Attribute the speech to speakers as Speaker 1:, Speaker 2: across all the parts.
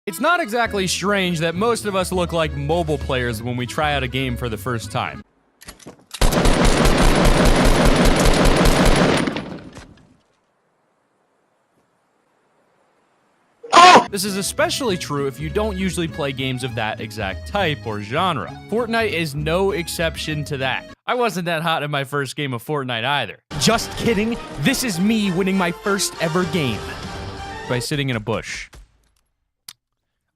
Speaker 1: It's not exactly strange that most of us look like mobile players when we try out a game for the first time. This is especially true if you don't usually play games of that exact type or genre. Fortnite is no exception to that. I wasn't that hot in my first game of Fortnite either. Just kidding, this is me winning my first ever game by sitting in a bush.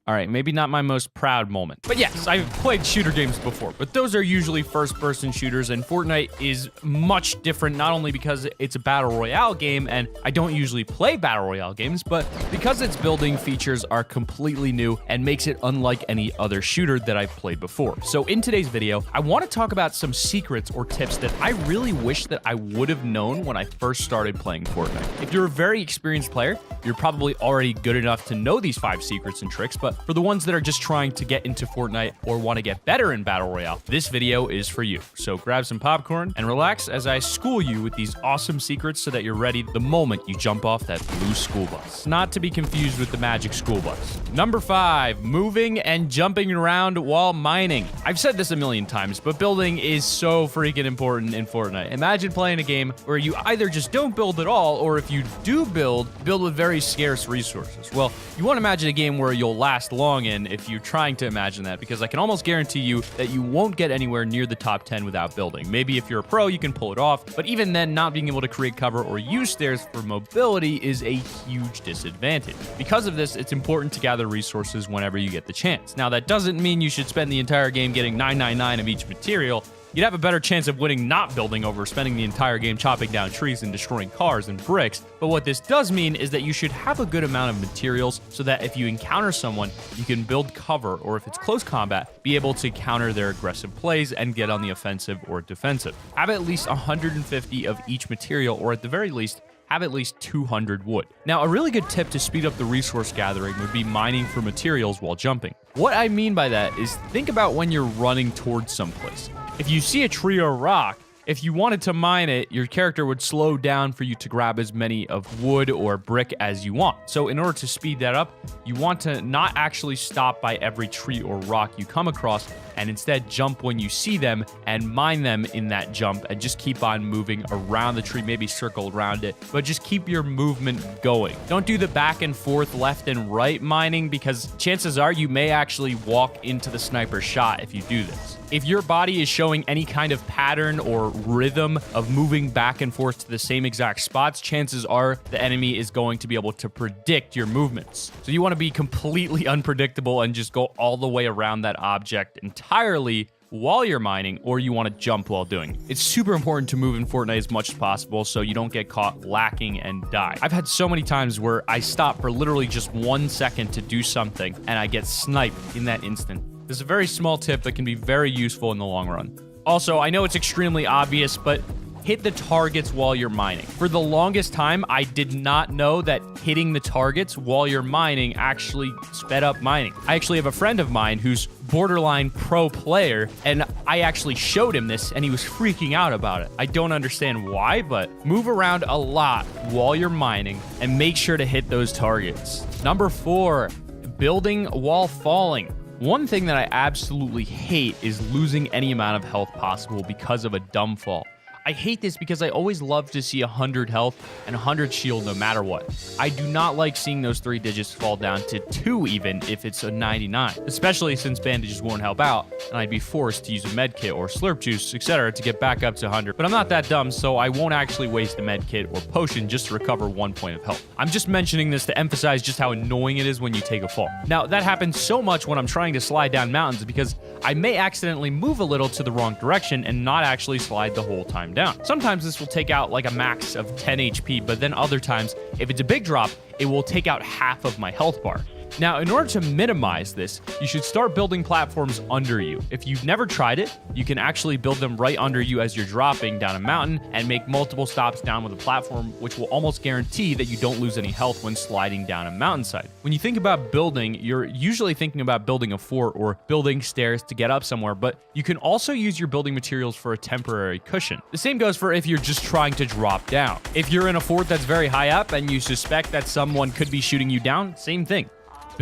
Speaker 1: Alright, maybe not my most proud moment. But yes, I've played shooter games before, but those are usually first-person shooters, and Fortnite is much different, not only because it's a Battle Royale game, and I don't usually play Battle Royale games, but because its building features are completely new and makes it unlike any other shooter that I've played before. So in today's video, I want to talk about some secrets or tips that I really wish that I would have known when I first started playing Fortnite. If you're a very experienced player, you're probably already good enough to know these 5 secrets and tricks, but for the ones that are just trying to get into Fortnite or want to get better in Battle Royale, this video is for you. So grab some popcorn and relax as I school you with these awesome secrets so that you're ready the moment you jump off that blue school bus. Not to be confused with the magic school bus. Number 5, moving and jumping around while mining. I've said this a million times, but building is so freaking important in Fortnite. Imagine playing a game where you either just don't build at all, or if you do build with very scarce resources. Well, you want to imagine a game where you'll last long in if you're trying to imagine that, because I can almost guarantee you that you won't get anywhere near the top 10 without building. Maybe if you're a pro, you can pull it off, but even then, not being able to create cover or use stairs for mobility is a huge disadvantage. Because of this, it's important to gather resources whenever you get the chance. Now, that doesn't mean you should spend the entire game getting 999 of each material. You'd have a better chance of winning not building over spending the entire game chopping down trees and destroying cars and bricks. But what this does mean is that you should have a good amount of materials so that if you encounter someone, you can build cover, or if it's close combat, be able to counter their aggressive plays and get on the offensive or defensive. Have at least 150 of each material, or at the very least, have at least 200 wood. Now, a really good tip to speed up the resource gathering would be mining for materials while jumping. What I mean by that is think about when you're running towards someplace. If you see a tree or a rock, if you wanted to mine it, your character would slow down for you to grab as many of wood or brick as you want. So in order to speed that up, you want to not actually stop by every tree or rock you come across, and instead jump when you see them and mine them in that jump, and just keep on moving around the tree, maybe circle around it, but just keep your movement going. Don't do the back and forth, left and right mining, because chances are you may actually walk into the sniper's shot if you do this. If your body is showing any kind of pattern or rhythm of moving back and forth to the same exact spots, chances are the enemy is going to be able to predict your movements. So you want to be completely unpredictable and just go all the way around that object entirely while you're mining, or you want to jump while doing it. It's super important to move in Fortnite as much as possible so you don't get caught lacking and die. I've had so many times where I stop for literally just 1 second to do something and I get sniped in that instant. This is a very small tip that can be very useful in the long run. Also, I know it's extremely obvious, but hit the targets while you're mining. For the longest time, I did not know that hitting the targets while you're mining actually sped up mining. I actually have a friend of mine who's borderline pro player, and I actually showed him this, and he was freaking out about it. I don't understand why, but move around a lot while you're mining and make sure to hit those targets. Number 4, building while falling. One thing that I absolutely hate is losing any amount of health possible because of a dumb fall. I hate this because I always love to see 100 health and 100 shield no matter what. I do not like seeing those 3 digits fall down to 2 even if it's a 99, especially since bandages won't help out and I'd be forced to use a med kit or slurp juice, etc. to get back up to 100. But I'm not that dumb, so I won't actually waste a med kit or potion just to recover 1 point of health. I'm just mentioning this to emphasize just how annoying it is when you take a fall. Now, that happens so much when I'm trying to slide down mountains because I may accidentally move a little to the wrong direction and not actually slide the whole time down. Sometimes this will take out like a max of 10 HP, but then other times, if it's a big drop, it will take out half of my health bar. Now, in order to minimize this, you should start building platforms under you. If you've never tried it, you can actually build them right under you as you're dropping down a mountain and make multiple stops down with a platform, which will almost guarantee that you don't lose any health when sliding down a mountainside. When you think about building, you're usually thinking about building a fort or building stairs to get up somewhere, but you can also use your building materials for a temporary cushion. The same goes for if you're just trying to drop down. If you're in a fort that's very high up and you suspect that someone could be shooting you down, same thing.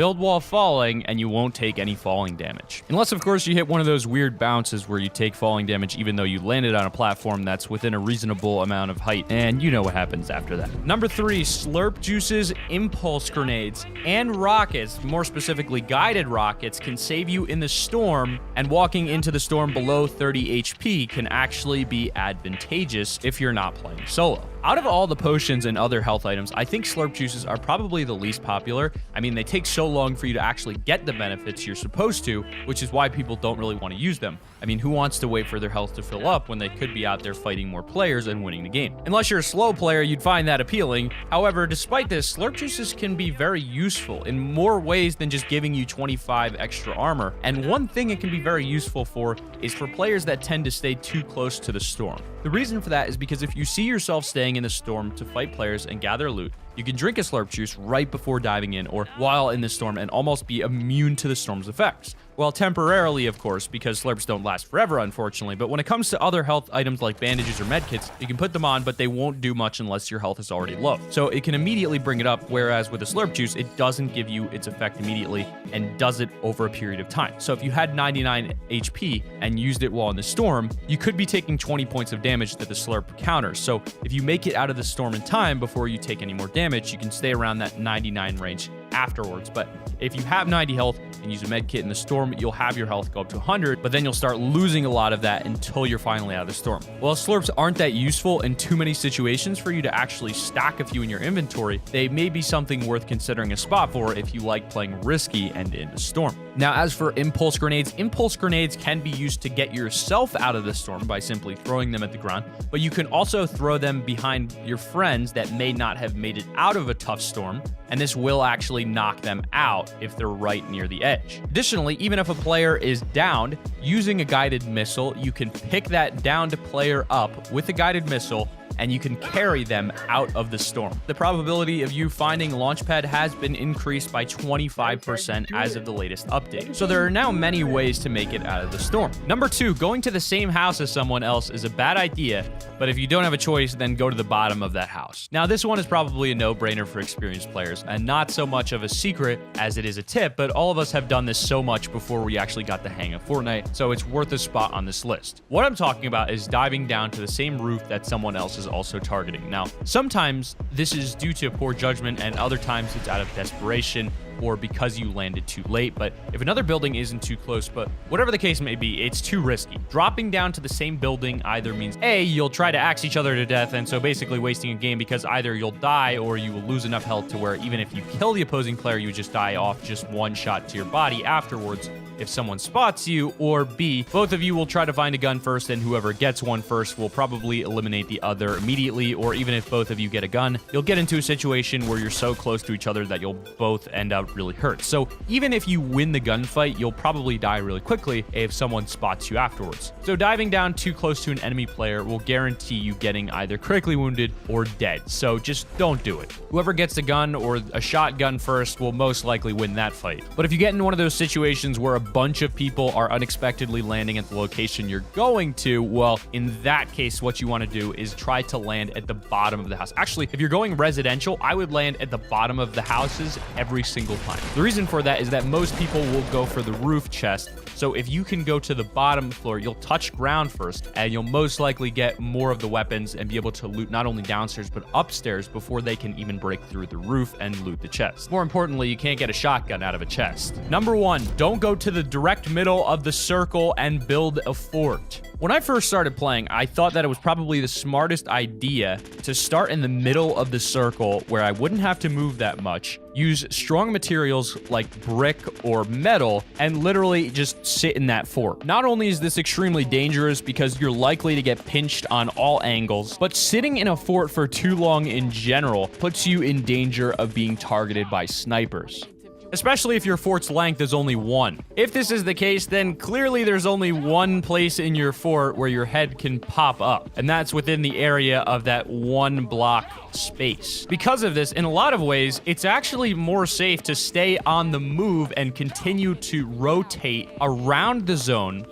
Speaker 1: build while falling, and you won't take any falling damage. Unless, of course, you hit one of those weird bounces where you take falling damage even though you landed on a platform that's within a reasonable amount of height, and you know what happens after that. Number 3, slurp juices, impulse grenades, and rockets, more specifically guided rockets, can save you in the storm, and walking into the storm below 30 HP can actually be advantageous if you're not playing solo. Out of all the potions and other health items, I think slurp juices are probably the least popular. I mean, they take so long for you to actually get the benefits you're supposed to, which is why people don't really want to use them. I mean, who wants to wait for their health to fill up when they could be out there fighting more players and winning the game? Unless you're a slow player, you'd find that appealing. However, despite this, slurp juices can be very useful in more ways than just giving you 25 extra armor. And one thing it can be very useful for is for players that tend to stay too close to the storm. The reason for that is because if you see yourself staying in the storm to fight players and gather loot, you can drink a slurp juice right before diving in or while in the storm and almost be immune to the storm's effects. Well, temporarily, of course, because slurps don't last forever, unfortunately, but when it comes to other health items like bandages or medkits, you can put them on, but they won't do much unless your health is already low. So it can immediately bring it up, whereas with a slurp juice, it doesn't give you its effect immediately and does it over a period of time. So if you had 99 HP and used it while in the storm, you could be taking 20 points of damage that the slurp counters. So if you make it out of the storm in time before you take any more damage, you can stay around that 99 range afterwards. But if you have 90 health and use a med kit in the storm, you'll have your health go up to 100, but then you'll start losing a lot of that until you're finally out of the storm. While slurps aren't that useful in too many situations for you to actually stack a few in your inventory, they may be something worth considering a spot for if you like playing risky and in the storm. Now, as for impulse grenades can be used to get yourself out of the storm by simply throwing them at the ground, but you can also throw them behind your friends that may not have made it out of a tough storm, and this will actually knock them out if they're right near the edge. Additionally, even if a player is downed, using a guided missile, you can pick that downed player up with a guided missile and you can carry them out of the storm. The probability of you finding Launchpad has been increased by 25% as of the latest update. So there are now many ways to make it out of the storm. Number 2, going to the same house as someone else is a bad idea, but if you don't have a choice, then go to the bottom of that house. Now, this one is probably a no-brainer for experienced players, and not so much of a secret as it is a tip, but all of us have done this so much before we actually got the hang of Fortnite, so it's worth a spot on this list. What I'm talking about is diving down to the same roof that someone else is also targeting. Now, sometimes this is due to poor judgment, and other times it's out of desperation or because you landed too late. But if another building isn't too close, but whatever the case may be, it's too risky. Dropping down to the same building either means A, you'll try to axe each other to death, and so basically wasting a game because either you'll die or you will lose enough health to where even if you kill the opposing player, you just die off just one shot to your body afterwards if someone spots you, or B, both of you will try to find a gun first, and whoever gets one first will probably eliminate the other immediately, or even if both of you get a gun, you'll get into a situation where you're so close to each other that you'll both end up really hurt. So even if you win the gunfight, you'll probably die really quickly if someone spots you afterwards. So diving down too close to an enemy player will guarantee you getting either critically wounded or dead. So just don't do it. Whoever gets the gun or a shotgun first will most likely win that fight. But if you get in one of those situations where a bunch of people are unexpectedly landing at the location you're going to, well, in that case, what you want to do is try to land at the bottom of the house. Actually, if you're going residential, I would land at the bottom of the houses every single time. The reason for that is that most people will go for the roof chest. So if you can go to the bottom floor, you'll touch ground first, and you'll most likely get more of the weapons and be able to loot not only downstairs, but upstairs before they can even break through the roof and loot the chest. More importantly, you can't get a shotgun out of a chest. Number 1, don't go to the direct middle of the circle and build a fort. When I first started playing, I thought that it was probably the smartest idea to start in the middle of the circle where I wouldn't have to move that much, use strong materials like brick or metal, and literally just sit in that fort. Not only is this extremely dangerous because you're likely to get pinched on all angles, but sitting in a fort for too long in general puts you in danger of being targeted by snipers, especially if your fort's length is only 1. If this is the case, then clearly there's only one place in your fort where your head can pop up, and that's within the area of that 1 block space. Because of this, in a lot of ways, it's actually more safe to stay on the move and continue to rotate around the zone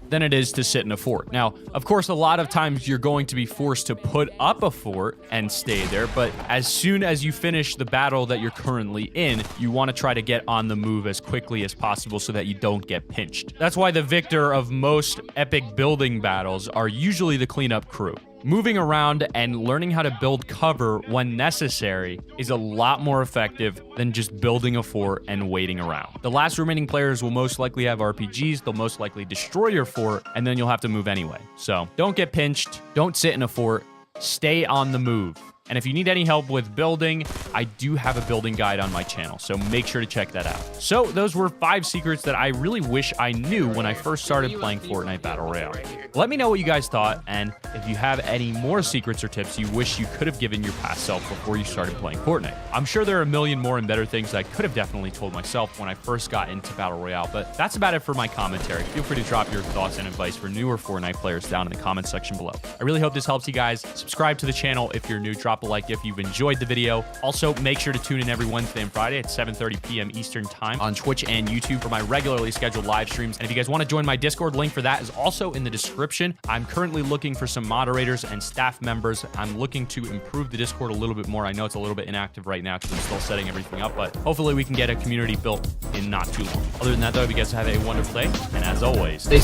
Speaker 1: than it is to sit in a fort. Now, of course, a lot of times you're going to be forced to put up a fort and stay there, but as soon as you finish the battle that you're currently in, you want to try to get on the move as quickly as possible so that you don't get pinched. That's why the victor of most epic building battles are usually the cleanup crew. Moving around and learning how to build cover when necessary is a lot more effective than just building a fort and waiting around. The last remaining players will most likely have RPGs, they'll most likely destroy your fort, and then you'll have to move anyway. So don't get pinched, don't sit in a fort, stay on the move. And if you need any help with building, I do have a building guide on my channel, so make sure to check that out. So those were 5 secrets that I really wish I knew when I first started playing Fortnite Battle Royale. Let me know what you guys thought, and if you have any more secrets or tips you wish you could have given your past self before you started playing Fortnite. I'm sure there are a million more and better things I could have definitely told myself when I first got into Battle Royale, but that's about it for my commentary. Feel free to drop your thoughts and advice for newer Fortnite players down in the comment section below. I really hope this helps you guys. Subscribe to the channel if you're new. Drop a like if you've enjoyed the video. Also, make sure to tune in every Wednesday and Friday at 7:30 p.m. Eastern Time on Twitch and YouTube for my regularly scheduled live streams. And if you guys want to join my Discord, link for that is also in the description. I'm currently looking for some moderators and staff members. I'm looking to improve the Discord a little bit more. I know it's a little bit inactive right now because I'm still setting everything up, but hopefully we can get a community built in not too long. Other than that, though, I hope you guys have a wonderful day. And as always, stay